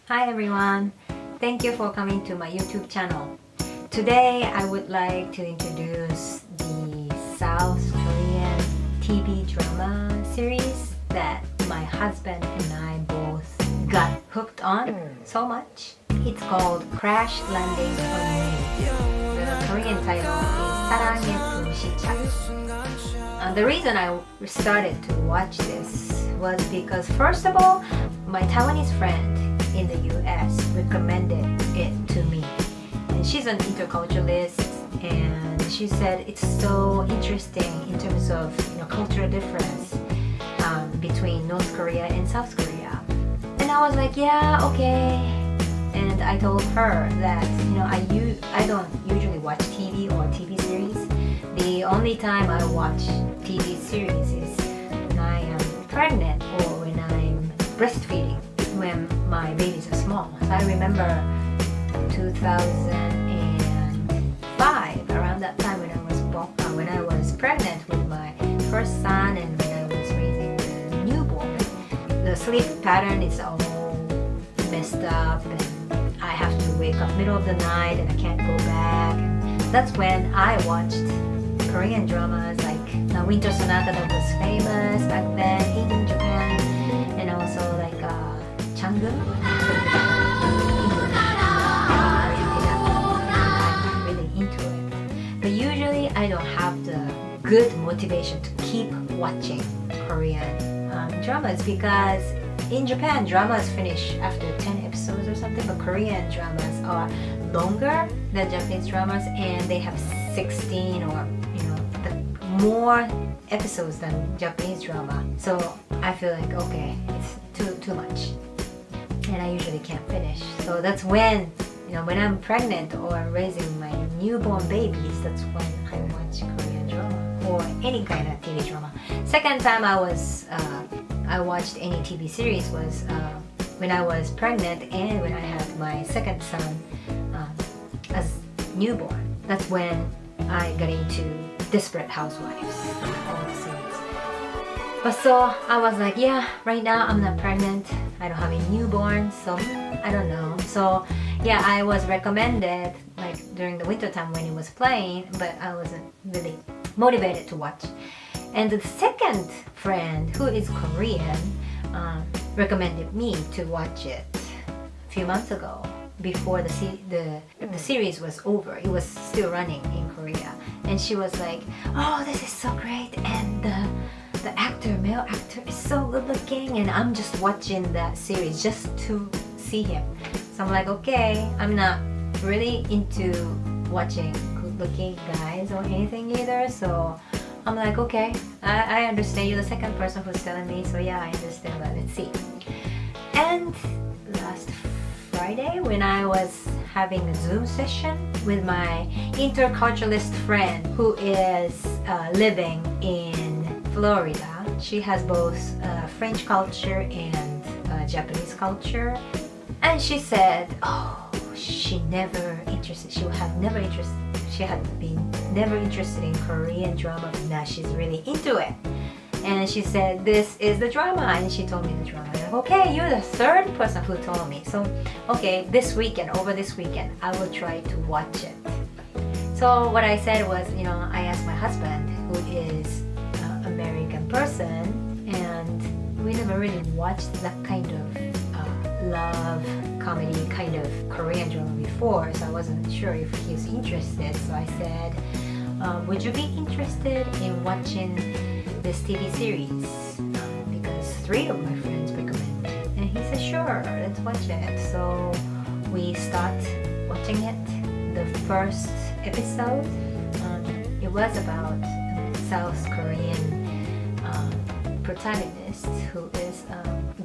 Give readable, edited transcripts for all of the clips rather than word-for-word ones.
Hi everyone, thank you for coming to my YouTube channel. Today I would like to introduce the South Korean TV drama series that my husband and I both got hooked on so much. It's called Crash Landing on You. The Korean title is 사랑의불시착. The reason I started to watch this was because first of all, my Taiwanese friend in the US recommended it to me. And she's an interculturalist and she said it's so interesting in terms of cultural difference between North Korea and South Korea. And I was like, yeah, okay. And I told her that I don't usually watch TV or TV series. The only time I watch TV series is when I am pregnant or when I'm breastfeeding, when my babies are small. So I remember 2005, around that time when I was pregnant with my first son and when I was raising the newborn, the sleep pattern is all messed up and I have to wake up middle of the night and I can't go back. That's when I watched Korean dramas like Winter Sonata that was famous back then in Japan, and also like Changgum. I'm really into it. But usually I don't have the good motivation to keep watching Korean dramas because in Japan dramas finish after 10 episodes or something, but Korean dramas are longer than Japanese dramas and they have 16 or more episodes than Japanese drama. So I feel like okay, it's too much. And I usually can't finish. So that's when I'm pregnant or raising my newborn babies, that's when I watch Korean drama or any kind of TV drama. Second time I watched any TV series was when I was pregnant and when I had my second son as newborn. That's when I got into Desperate Housewives, all the series. But so I was like, yeah, right now I'm not pregnant. I don't have a newborn, so I don't know. So yeah, I was recommended like during the winter time when it was playing, but I wasn't really motivated to watch. And the second friend who is Korean recommended me to watch it a few months ago before the series was over. It was still running in Korea. And she was like, oh, this is so great, and the male actor is so good looking, and I'm just watching that series just to see him. So I'm like, okay, I'm not really into watching good looking guys or anything either, so I'm like, okay, I understand, you're the second person who's telling me, so yeah, I understand that, let's see. And last Friday when I was having a Zoom session with my interculturalist friend who is living in Florida. She has both French culture and Japanese culture. And she said, oh, she had never been interested in Korean drama, but now she's really into it. And she said, this is the drama, and she told me the drama. I'm like, okay, you're the third person who told me. So, okay, over this weekend, I will try to watch it. So what I said was, I asked my husband, who is an American person, and we never really watched that kind of love, comedy kind of Korean drama before, so I wasn't sure if he was interested. So I said, would you be interested in watching this TV series? Because 3 of my friends recommended it. And he said, sure, let's watch it. So we start watching it. The first episode, it was about South Korean protagonist who is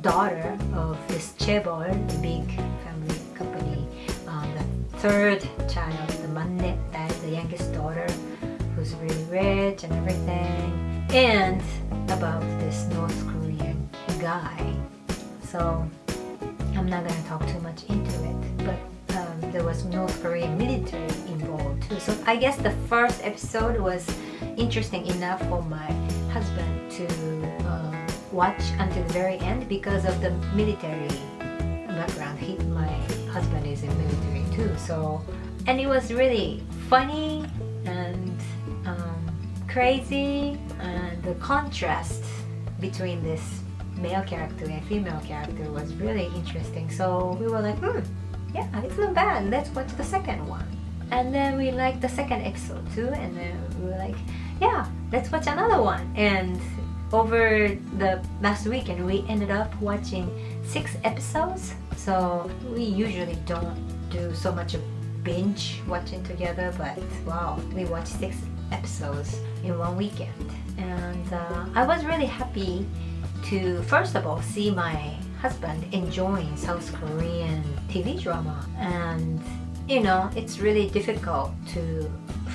daughter of this chaebol, the big family company, the third child, the manne, the youngest daughter, who's really rich and everything, and about this North Korean guy. So I'm not gonna talk too much into it, but there was North Korean military involved too. So I guess the first episode was interesting enough for my husband to watch until the very end because of the military background. My husband is in military too, so and it was really funny and crazy, and the contrast between this male character and female character was really interesting. So we were like, yeah, it's not bad, let's watch the second one. And then we liked the second episode too, and then we were like, yeah, let's watch another one. And over the last weekend we ended up watching 6 episodes. So we usually don't do so much of binge watching together, but wow, we watched 6 episodes in one weekend. And I was really happy to first of all see my husband enjoying South Korean TV drama. And you know, it's really difficult to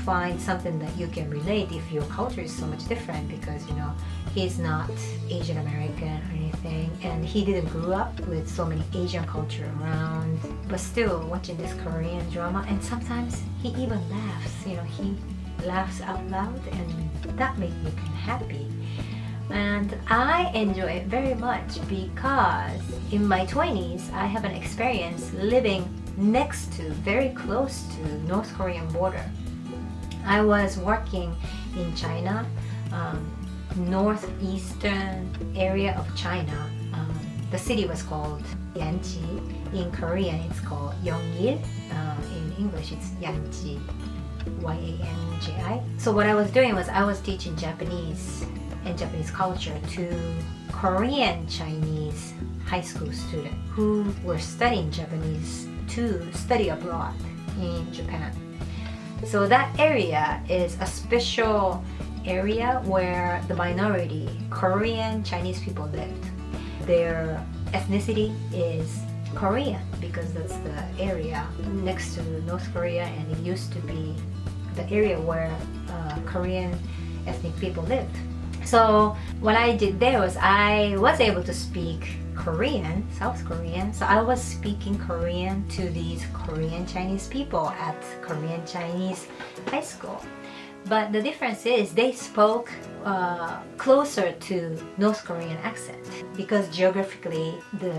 find something that you can relate if your culture is so much different, because you know, he's not Asian American or anything, and he didn't grow up with so many Asian culture around, but still watching this Korean drama, and sometimes he even laughs, you know, he laughs out loud, and that made me kind of happy. And I enjoy it very much because in my 20s I have an experience living next to, very close to North Korean border. I was working in China, northeastern area of China. The city was called Yanji. In Korean it's called Yonggil. In English it's Yanji, Y-A-N-J-I. So what I was doing was I was teaching Japanese and Japanese culture to Korean Chinese high school students who were studying Japanese to study abroad in Japan. So that area is a special area where the minority Korean Chinese people lived. Their ethnicity is Korean because that's the area next to North Korea, and it used to be the area where Korean ethnic people lived. So what I did there was I was able to speak Korean, South Korean, so I was speaking Korean to these Korean Chinese people at Korean Chinese high school. But the difference is they spoke closer to North Korean accent because geographically the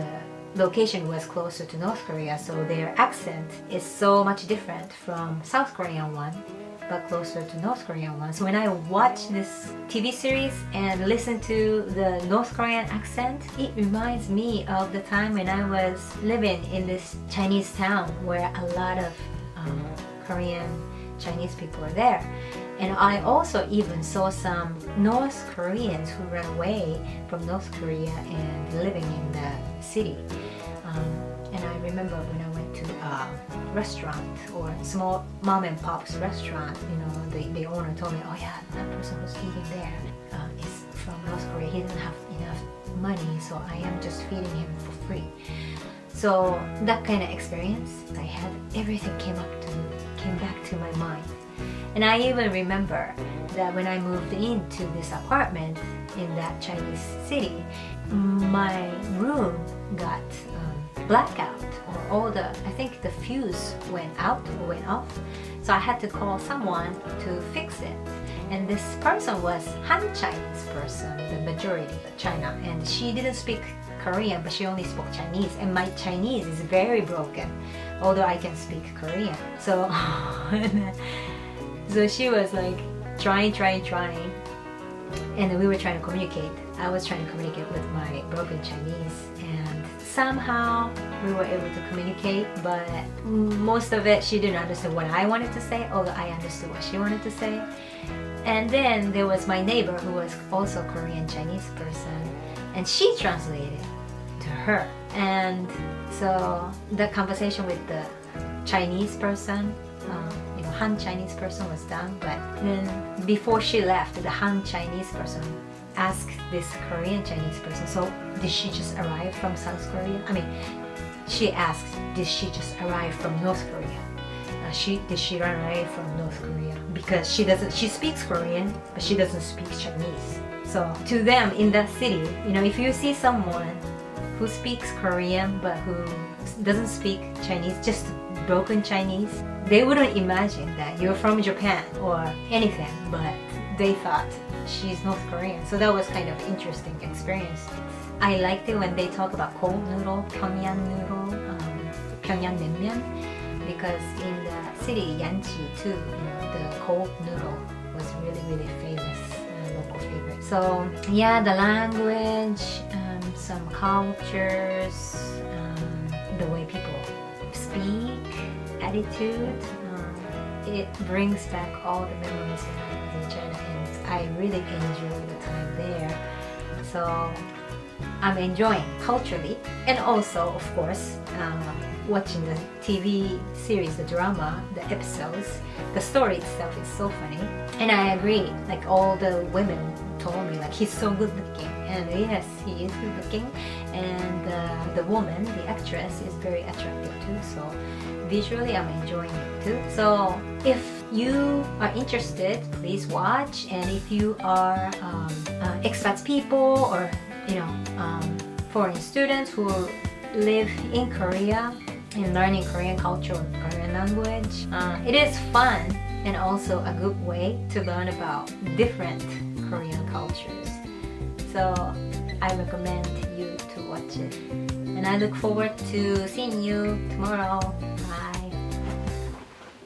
location was closer to North Korea, so their accent is so much different from South Korean one, but closer to North Korean one. So when I watch this TV series and listen to the North Korean accent, it reminds me of the time when I was living in this Chinese town where a lot of Korean Chinese people are there. And I also even saw some North Koreans who ran away from North Korea and living in the city. And I remember when I went to a restaurant or small mom and pop's restaurant, you know, the owner told me, oh yeah, that person who's eating there is from North Korea. He doesn't have enough money, so I am just feeding him for free. So that kind of experience I had, everything came back to my mind. And I even remember that when I moved into this apartment in that Chinese city, my room got blackout, or all the, I think the fuse went out or went off. So I had to call someone to fix it. And this person was Han Chinese person, the majority of China, and she didn't speak Korean, but she only spoke Chinese, and my Chinese is very broken, although I can speak Korean. So so she was like trying, and we were trying to communicate. I was trying to communicate with my broken Chinese, and somehow we were able to communicate, but most of it she didn't understand what I wanted to say, although I understood what she wanted to say. And then there was my neighbor who was also a Korean Chinese person, and she translated to her. And so the conversation with the Chinese person, Han Chinese person was done, but then before she left, the Han Chinese person asked this Korean Chinese person, so did she just arrive from South Korea? I mean, she asked, did she just arrive from North Korea? Did she run away from North Korea? Because she speaks Korean, but she doesn't speak Chinese. So to them in that city, you know, if you see someone who speaks Korean but who doesn't speak Chinese, just broken Chinese, they wouldn't imagine that you're from Japan or anything, but they thought she's North Korean. So that was kind of interesting experience. I liked it when they talk about cold noodle, Pyongyang noodle, Pyongyang naengmyeon, because in the city Yanji too, the cold noodle was really famous, local favorite. So yeah, the language, some cultures, the way people speak, attitude, it brings back all the memories when I was in China, and I really enjoyed the time there. So I'm enjoying culturally, and also of course watching the TV series, the drama, the episodes. The story itself is so funny, and I agree, like all the women told me like he's so good looking, and yes, he is good looking, and the woman, the actress, is very attractive too, so visually I'm enjoying it too. So if you are interested, please watch, and if you are expats people, or foreign students who live in Korea and learning Korean culture or Korean language, it is fun and also a good way to learn about different Korean cultures. So I recommend you to watch it, and I look forward to seeing you tomorrow.